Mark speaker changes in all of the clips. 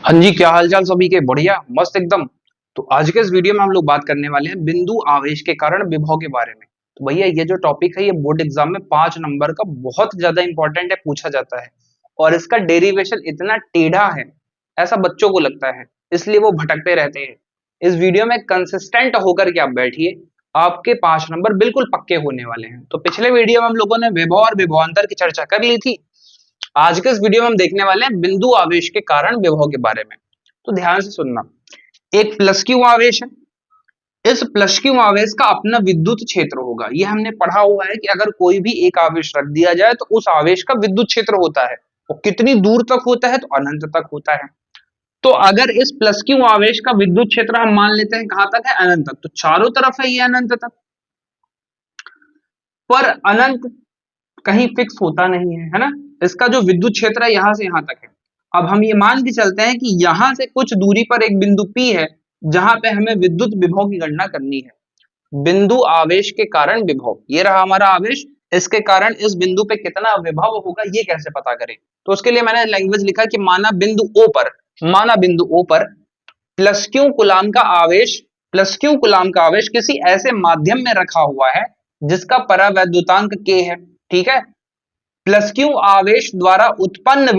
Speaker 1: हाँ जी, क्या हालचाल सभी के? बढ़िया, मस्त एकदम। तो आज के इस वीडियो में हम लोग बात करने वाले हैं बिंदु आवेश के कारण विभव के बारे में। तो भैया ये जो टॉपिक है ये बोर्ड एग्जाम में 5 नंबर का बहुत ज्यादा इंपॉर्टेंट है, पूछा जाता है। और इसका डेरिवेशन इतना टेढ़ा है, ऐसा बच्चों को लगता है, इसलिए वो भटकते रहते हैं। इस वीडियो में कंसिस्टेंट होकर के आप बैठिए, आपके 5 नंबर बिल्कुल पक्के होने वाले हैं। तो पिछले वीडियो में हम लोगों ने विभव और विभवांतर की चर्चा कर ली थी। आज के इस वीडियो में हम देखने वाले हैं बिंदु आवेश के कारण विभव के बारे में। तो ध्यान से सुनना। एक प्लस क्यू आवेश है। इस प्लस क्यू आवेश का अपना विद्युत क्षेत्र होगा। यह हमने पढ़ा हुआ है कि अगर कोई भी एक आवेश रख दिया जाए तो उस आवेश का विद्युत क्षेत्र होता है। वो कितनी दूर तक होता है? तो अनंत तक होता है। तो अगर इस प्लस क्यू आवेश का विद्युत क्षेत्र हम मान लेते हैं कहां तक है? अनंत तक। तो चारों तरफ है ये अनंत तक। पर अनंत कहीं फिक्स होता नहीं है ना। इसका जो विद्युत क्षेत्र है यहां से यहां तक है। अब हम ये मान के चलते हैं कि यहां से कुछ दूरी पर एक बिंदु P है, जहां पे हमें विद्युत विभव की गणना करनी है। बिंदु आवेश के कारण विभव, ये रहा हमारा आवेश। इसके कारण इस बिंदु पे कितना विभव होगा ये कैसे पता करें? तो उसके लिए मैंने लैंग्वेज लिखा कि माना बिंदु O पर प्लस क्यू कुलाम का आवेश, किसी ऐसे माध्यम में रखा हुआ है जिसका परावैद्युतांक K है। ठीक है। प्लस क्यू आवेश द्वारा उत्पन्न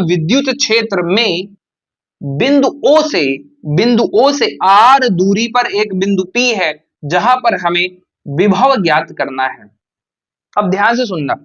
Speaker 1: विद्युत क्षेत्र में बिंदु O से R दूरी पर एक बिंदु P है, जहां पर हमें विभव ज्ञात करना है। अब ध्यान से सुनना।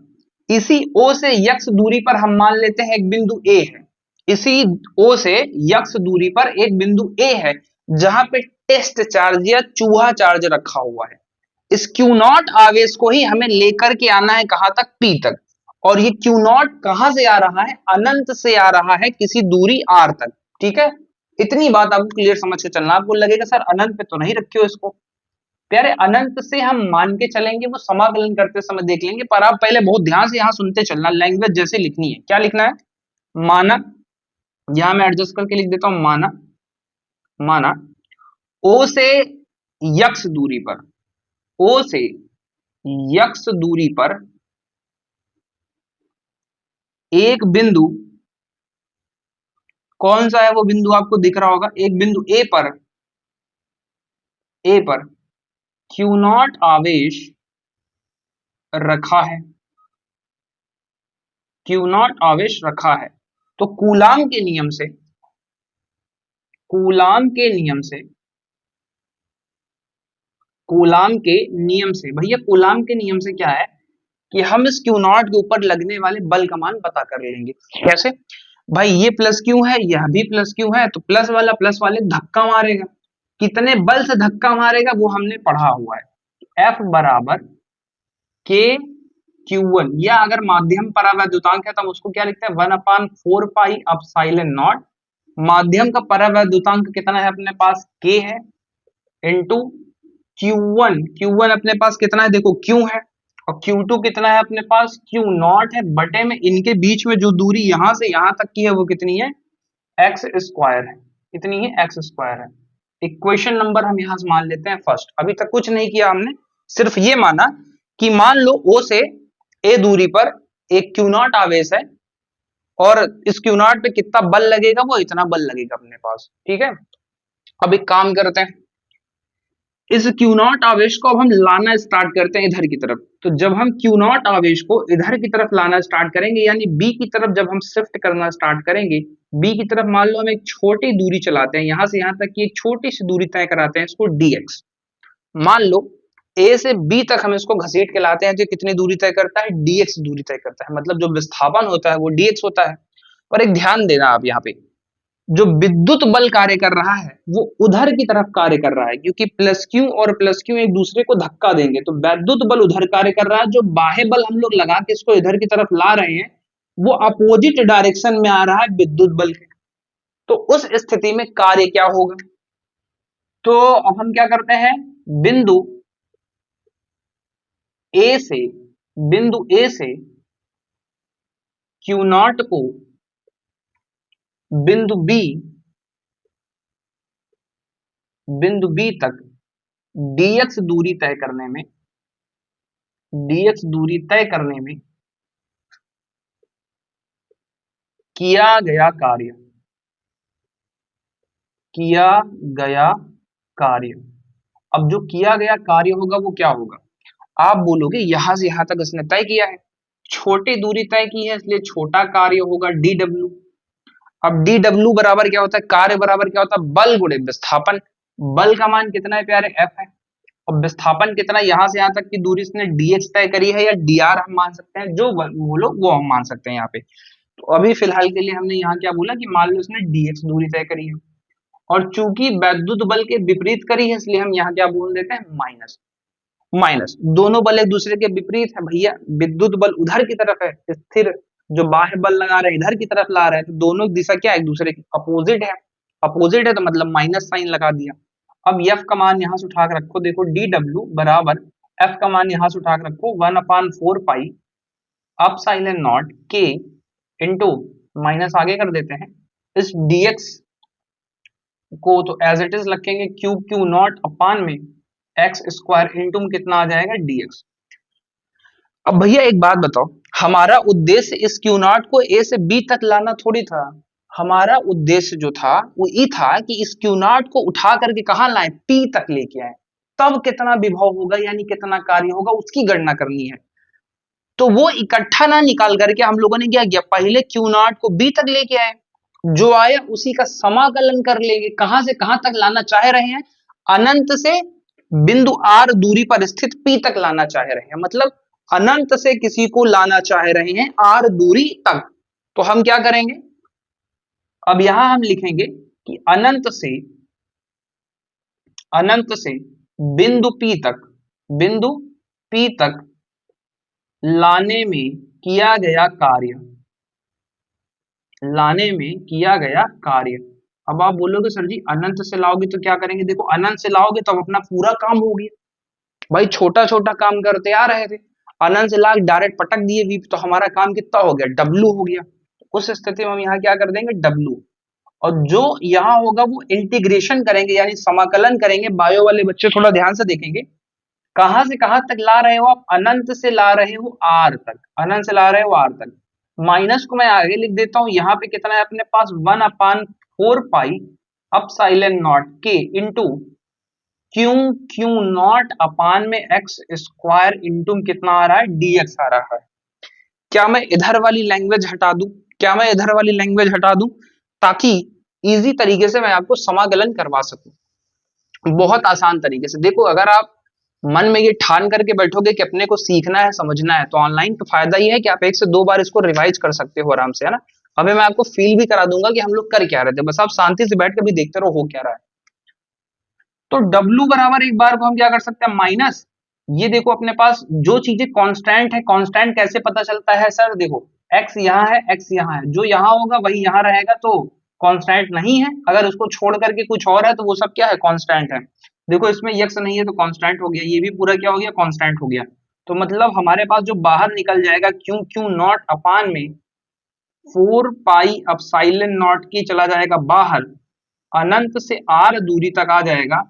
Speaker 1: इसी O से यक्स दूरी पर हम मान लेते हैं एक बिंदु A है। इसी O से यक्स दूरी पर एक बिंदु A है, जहां पे टेस्ट चार्ज या चूहा चार्ज रखा हुआ है। इस क्यू नॉट आवेश को ही हमें लेकर के आना है कहां तक? P तक। और ये क्यू नॉट कहां से आ रहा है? अनंत से आ रहा है, किसी दूरी R तक। ठीक है। इतनी बात आपको क्लियर समझ के चलना। आपको लगेगा सर अनंत पे तो नहीं रखे हो इसको। प्यारे, अनंत से हम मान के चलेंगे, वो समाकलन करते समय देख लेंगे, पर आप पहले बहुत ध्यान से यहां सुनते चलना। लैंग्वेज जैसे लिखनी है। क्या लिखना है? माना, यहां मैं एडजस्ट करके लिख देता हूं। माना ओ से यक्स दूरी पर, ओ से यक्स दूरी पर एक बिंदु, कौन सा है वो बिंदु? आपको दिख रहा होगा एक बिंदु ए पर क्यू नॉट आवेश रखा है। क्यू नॉट आवेश रखा है। तो कूलाम के नियम से भैया कूलाम के नियम से क्या है कि हम इस क्यू नॉट के ऊपर लगने वाले बल का मान पता कर लेंगे। कैसे? भाई ये प्लस क्यू है, यह भी प्लस क्यू है, तो प्लस वाले धक्का मारेगा। कितने बल से धक्का मारेगा वो हमने पढ़ा हुआ है। F बराबर के क्यू वन, या अगर माध्यम परावैद्युतांक है तो हम उसको क्या लिखते हैं? 1/4 पाई अपसाइलन नॉट। माध्यम का परावैद्युतांक कितना है अपने पास? K है, इंटू क्यू वन अपने पास कितना है? देखो क्यू है। और Q2 कितना है अपने पास? क्यू नॉट है, बटे में इनके बीच में जो दूरी यहां से यहां तक की है वो कितनी है? एक्स स्क्वायर है। कितनी है? एक्स स्क्वायर है। इक्वेशन नंबर हम यहां से मान लेते हैं फर्स्ट। अभी तक कुछ नहीं किया हमने, सिर्फ ये माना कि मान लो O से A दूरी पर एक क्यू नॉट आवेश है, और इस क्यू नॉट पे कितना बल लगेगा? वो इतना बल लगेगा अपने पास। ठीक है। अब एक काम करते हैं, इस क्यू नॉट आवेश को अब हम लाना स्टार्ट करते हैं इधर की तरफ। तो जब हम क्यू नॉट आवेश को इधर की तरफ लाना स्टार्ट करेंगे, यानी बी की तरफ जब हम शिफ्ट करना स्टार्ट करेंगे, बी की तरफ मान लो हम एक छोटी दूरी चलाते हैं, यहां से यहां तक की एक छोटी सी दूरी तय कराते हैं, इसको dx। मान लो ए से बी तक हम इसको घसीट के लाते हैं, तो कितनी दूरी तय करता है? dx दूरी तय करता है। मतलब जो विस्थापन होता है वो dx होता है। पर एक ध्यान देना आप यहाँ पे, जो विद्युत बल कार्य कर रहा है वो उधर की तरफ कार्य कर रहा है, क्योंकि प्लस क्यू एक दूसरे को धक्का देंगे, तो वैद्युत बल उधर कार्य कर रहा है। जो बाह्य बल हम लोग लगा के इसको इधर की तरफ ला रहे हैं, वो अपोजिट डायरेक्शन में आ रहा है विद्युत बल के। तो उस स्थिति में कार्य क्या होगा? तो अब हम क्या करते हैं, बिंदु ए से क्यू नॉट को बिंदु बी तक dx दूरी तय करने में किया गया कार्य, किया गया कार्य। अब जो किया गया कार्य होगा वो क्या होगा, आप बोलोगे यहां से यहां तक इसने तय किया है, छोटी दूरी तय की है, इसलिए छोटा कार्य होगा dw। अब dw बराबर क्या होता है, कार्य बराबर क्या होता है, बल गुणे विस्थापन। बल का मान कितना है प्यारे, f है। और विस्थापन कितना, यहां से यहां तक की दूरी इसने dx तय करी है, या dr हम मान सकते हैं, जो बोलो वो हम मान सकते हैं यहाँ पे। तो अभी फिलहाल के लिए हमने यहाँ क्या बोला कि मान लो इसने dx दूरी तय करी है, और चूंकि वैद्युत बल के विपरीत करी है, इसलिए हम यहाँ क्या बोल देते हैं, माइनस। माइनस, दोनों बल एक दूसरे के विपरीत है भैया, विद्युत बल उधर की तरफ है स्थिर, जो बाह्य बल लगा रहे हैं इधर की तरफ ला रहे हैं, तो दोनों की दिशा क्या है, एक दूसरे की अपोजिट है। अपोजिट है तो मतलब माइनस साइन लगा दिया। अब एफ का मान यहां से उठा के रखो, देखो डी डब्ल्यू बराबर, एफ का मान यहां से उठा के रखो 1/4 पाई अप साइलेंट नॉट के इंटू, माइनस आगे कर देते हैं, इस dx को तो एज इट इज रखेंगे क्यू नॉट अपान में एक्स स्क्वायर इंटू कितना आ जाएगा dx। अब भैया एक बात बताओ, हमारा उद्देश्य इस क्यू नॉट को ए से बी तक लाना थोड़ी था, हमारा उद्देश्य जो था वो ये था कि इस क्यू नॉट को उठा करके कहाँ लाए, पी तक लेके आए, तब कितना विभव होगा यानी कितना कार्य होगा उसकी गणना करनी है। तो वो इकट्ठा ना निकाल करके हम लोगों ने क्या किया, पहले क्यू नॉट को बी तक लेके आए, जो आया उसी का समाकलन कर लेंगे, कहां से कहां तक लाना चाह रहे हैं, अनंत से बिंदु आर दूरी पर स्थित पी तक लाना चाह रहे हैं, मतलब अनंत से किसी को लाना चाह रहे हैं आर दूरी तक। तो हम क्या करेंगे, अब यहां हम लिखेंगे कि अनंत से बिंदु पी तक, बिंदु पी तक लाने में किया गया कार्य, लाने में किया गया कार्य। अब आप बोलोगे सर जी अनंत से लाओगे तो क्या करेंगे, देखो अनंत से लाओगे तो अपना पूरा काम हो गया, भाई छोटा छोटा काम करते आ रहे थे, अनंत से ला डायरेक्ट पटक दिए वी, तो हमारा काम कितना हो गया, डब्लू हो गया। उस स्थिति में हम यहाँ क्या कर देंगे, डब्लू, और जो यहाँ होगा वो इंटीग्रेशन करेंगे यानी समाकलन करेंगे। बायो वाले बच्चे थोड़ा ध्यान से देखेंगे, कहां से कहां तक ला रहे हो आप, अनंत से ला रहे हो आर तक, अनंत से ला रहे हो आर तक। माइनस को मैं आगे लिख देता हूं, यहाँ पे कितना है अपने पास 1/4 पाई अप साइलेंट नॉट के into Q Q not upon में एक्स स्क्वायर इंटू कितना आ रहा है, dx आ रहा है। क्या मैं इधर वाली लैंग्वेज हटा दूं, क्या मैं इधर वाली लैंग्वेज हटा दूं, ताकि इजी तरीके से मैं आपको समाकलन करवा सकूं, बहुत आसान तरीके से। देखो अगर आप मन में ये ठान करके बैठोगे कि अपने को सीखना है समझना है, तो ऑनलाइन तो फायदा ही है कि आप 1 से 2 बार इसको रिवाइज कर सकते हो आराम से, है ना। अभी मैं आपको फील भी करा दूंगा कि हम लोग कर क्या रहे थे, बस आप शांति से बैठ कर भी देखते रहो हो क्या रहा है। तो W बराबर एक बार को हम क्या कर सकते हैं, माइनस, ये देखो अपने पास जो चीजें कांस्टेंट है, कांस्टेंट कैसे पता चलता है सर, देखो x यहाँ है, x यहाँ है, जो यहाँ होगा वही यहाँ रहेगा, तो कांस्टेंट नहीं है, अगर उसको छोड़ करके कुछ और है तो वो सब क्या है, कांस्टेंट है। देखो इसमें x नहीं है तो कांस्टेंट हो गया, ये भी पूरा क्या हो गया, कांस्टेंट हो गया। तो मतलब हमारे पास जो बाहर निकल जाएगा क्यू क्यू नॉट अपान में 4 पाई अपसाइलन नॉट की चला जाएगा बाहर, अनंत से r दूरी तक आ जाएगा,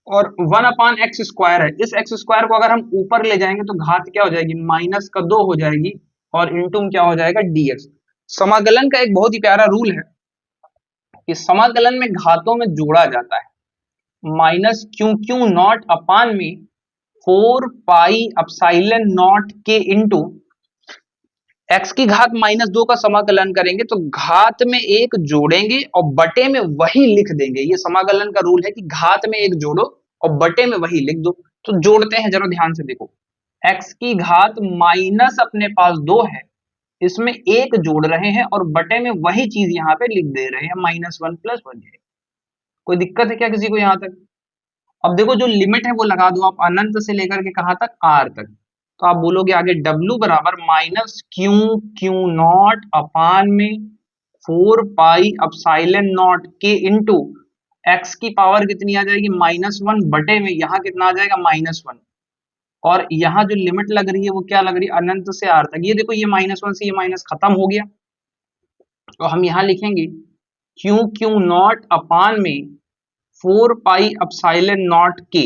Speaker 1: और 1/x² है, इस एक्स स्क्वायर को अगर हम ऊपर ले जाएंगे तो घात क्या हो जाएगी, -2 हो जाएगी, और इंटू क्या हो जाएगा, dx। समाकलन का एक बहुत ही प्यारा रूल है कि समाकलन में घातों में जोड़ा जाता है, minus Q Q not upon में 4 पाई अपसाइलन नॉट के इंटू एक्स की घात -2 का समाकलन करेंगे तो घात में एक जोड़ेंगे और बटे में वही लिख देंगे। ये समाकलन का रूल है कि घात में एक जोड़ो और बटे में वही लिख दो। तो जोड़ते हैं जरा ध्यान से देखो, एक्स की घात माइनस अपने पास 2 है, इसमें एक जोड़ रहे हैं और बटे में वही चीज यहाँ पे लिख दे रहे हैं, -1 + 1 है। कोई दिक्कत है क्या किसी को यहाँ तक? अब देखो जो लिमिट है वो लगा दो आप, अनंत से लेकर के कहां तक, आर तक। तो आप बोलोगे आगे W बराबर minus Q Q not upon में 4 पाई अपसाइलन नॉट के इंटू एक्स की पावर कितनी आ जाएगी, -1 बटे में यहाँ कितना आ जाएगा, -1, और यहाँ जो लिमिट लग रही है वो क्या लग रही है, अनंत से आर तक। ये देखो ये -1 से ये माइनस खत्म हो गया, तो हम यहाँ लिखेंगे क्यू क्यू नॉट अपान में 4 पाई अपसाइलन नॉट के,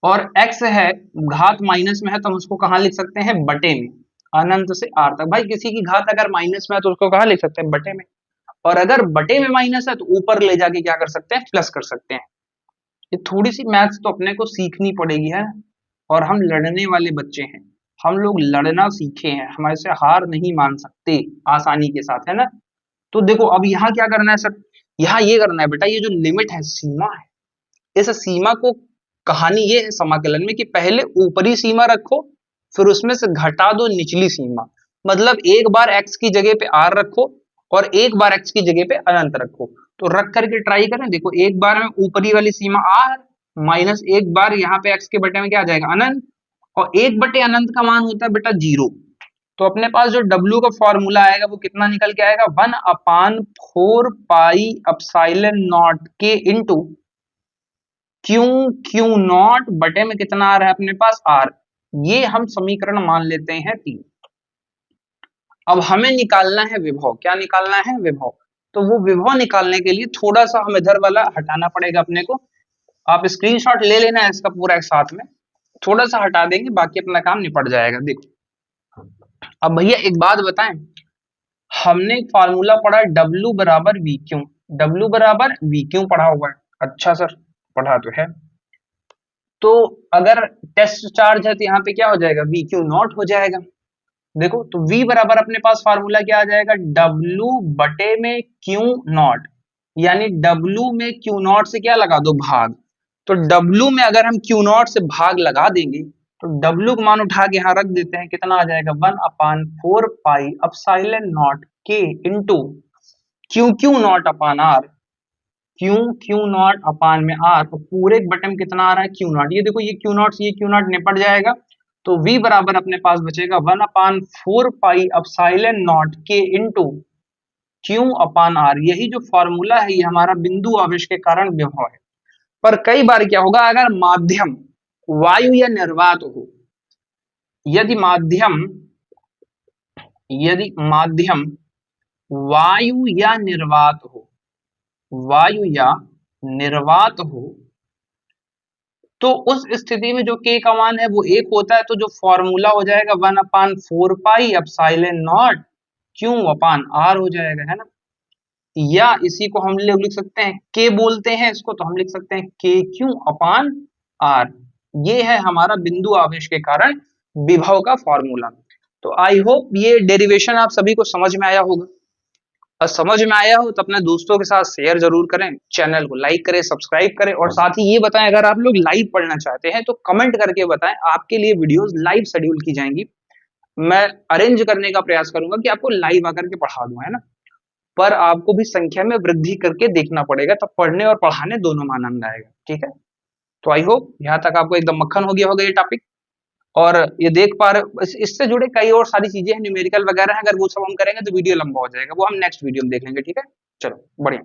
Speaker 1: और x है घात माइनस में है तो हम उसको कहां लिख सकते हैं, बटे में, अनंत से आर तक। भाई किसी की घात अगर माइनस में है तो उसको कहाँ लिख सकते हैं, बटे में, और अगर बटे में माइनस है तो ऊपर ले जाके क्या कर सकते हैं, प्लस कर सकते हैं। ये थोड़ी सी मैथ्स तो अपने को सीखनी पड़ेगी है। और हम लड़ने वाले बच्चे हैं, हम लोग लड़ना सीखे हैं, हमारे से हार नहीं मान सकते आसानी के साथ, है ना। तो देखो अब यहाँ क्या करना है सर, यहाँ ये करना है बेटा, ये जो लिमिट है, सीमा है, इस सीमा को, कहानी ये है समाकलन में कि पहले ऊपरी सीमा रखो, फिर उसमें से घटा दो निचली सीमा। मतलब एक बार x की जगह पे r रखो और एक बार x की जगह पे अनंत रखो। तो रख करके ट्राई करें, देखो एक बार में ऊपरी वाली सीमा r माइनस एक बार यहाँ पे x के बटे में क्या आ जाएगा, अनंत, और एक बटे अनंत का मान होता है बेटा 0। तो अपने पास जो W का फॉर्मूला आएगा वो कितना निकल के आएगा, 1/4 पाई अपसाइलन नॉट के इंटू क्यू क्यू नॉट बटे में कितना आ रहा है अपने पास आर। ये हम समीकरण मान लेते हैं 3। अब हमें निकालना है विभव, क्या निकालना है, विभव। तो वो विभव निकालने के लिए थोड़ा सा हम इधर वाला हटाना पड़ेगा अपने को। आप स्क्रीनशॉट ले लेना है इसका पूरा एक साथ में, थोड़ा सा हटा देंगे बाकी अपना काम निपट जाएगा। देखो अब भैया एक बात बताएं, हमने एक फार्मूला पढ़ा W बराबर वी क्यू, W बराबर वी क्यू पढ़ा हुआ है। अच्छा सर, पढ़ा तो है। तो अगर टेस्ट चार्ज है तो यहाँ पे क्या हो जाएगा, वी क्यू नॉट हो जाएगा। देखो तो V बराबर अपने पास फार्मूला क्या आ जाएगा, W बटे में क्यू नॉट, यानी W में क्यू नॉट से क्या लगा दो, भाग। तो W में अगर हम क्यू नॉट से भाग लगा देंगे तो W का मान उठा के यहाँ रख देते हैं, कितना आ जाएगा, 1/4 पाई अपसाइलन नॉट के into Q Q not upon R, Q Q not upon में आर, तो पूरे बटे में कितना आ रहा है, क्यू नॉट। ये देखो ये क्यू नॉट से ये क्यू नॉट निपट जाएगा, तो V बराबर अपने पास बचेगा 1/4 पाई अपसाइलन नॉट के इंटू क्यू अपान आर। यही जो फॉर्मूला है ये हमारा बिंदु आवेश के कारण विभव है। पर कई बार क्या होगा, अगर माध्यम वायु या निर्वात हो, यदि माध्यम, यदि माध्यम वायु या निर्वात हो, वायु या निर्वात हो, तो उस स्थिति में जो k का मान है वो 1 होता है, तो जो फॉर्मूला हो जाएगा 1/4 pi epsilon not q upon r हो जाएगा, है ना। या इसी को हम लोग लिख सकते हैं, k बोलते हैं इसको, तो हम लिख सकते हैं k क्यू अपान आर। ये है हमारा बिंदु आवेश के कारण विभव का फॉर्मूला। तो आई होप ये डेरिवेशन आप सभी को समझ में आया होगा, और समझ में आया हो तो अपने दोस्तों के साथ शेयर जरूर करें, चैनल को लाइक करें, सब्सक्राइब करें, और साथ ही ये बताएं अगर आप लोग लाइव पढ़ना चाहते हैं तो कमेंट करके बताएं, आपके लिए वीडियोस लाइव शेड्यूल की जाएंगी। मैं अरेंज करने का प्रयास करूंगा कि आपको लाइव आकर के पढ़ा दूं, है ना। पर आपको भी संख्या में वृद्धि करके देखना पड़ेगा, तब पढ़ने और पढ़ाने दोनों में आनंद आएगा, ठीक है। तो आई होप यहाँ तक आपको एकदम मक्खन हो गया होगा ये टॉपिक, और ये देख पा रहे हो इससे जुड़े कई और सारी चीजें हैं, न्यूमेरिकल वगैरह हैं, अगर वो सब हम करेंगे तो वीडियो लंबा हो जाएगा, वो हम नेक्स्ट वीडियो में देख लेंगे, ठीक है। चलो बढ़िया।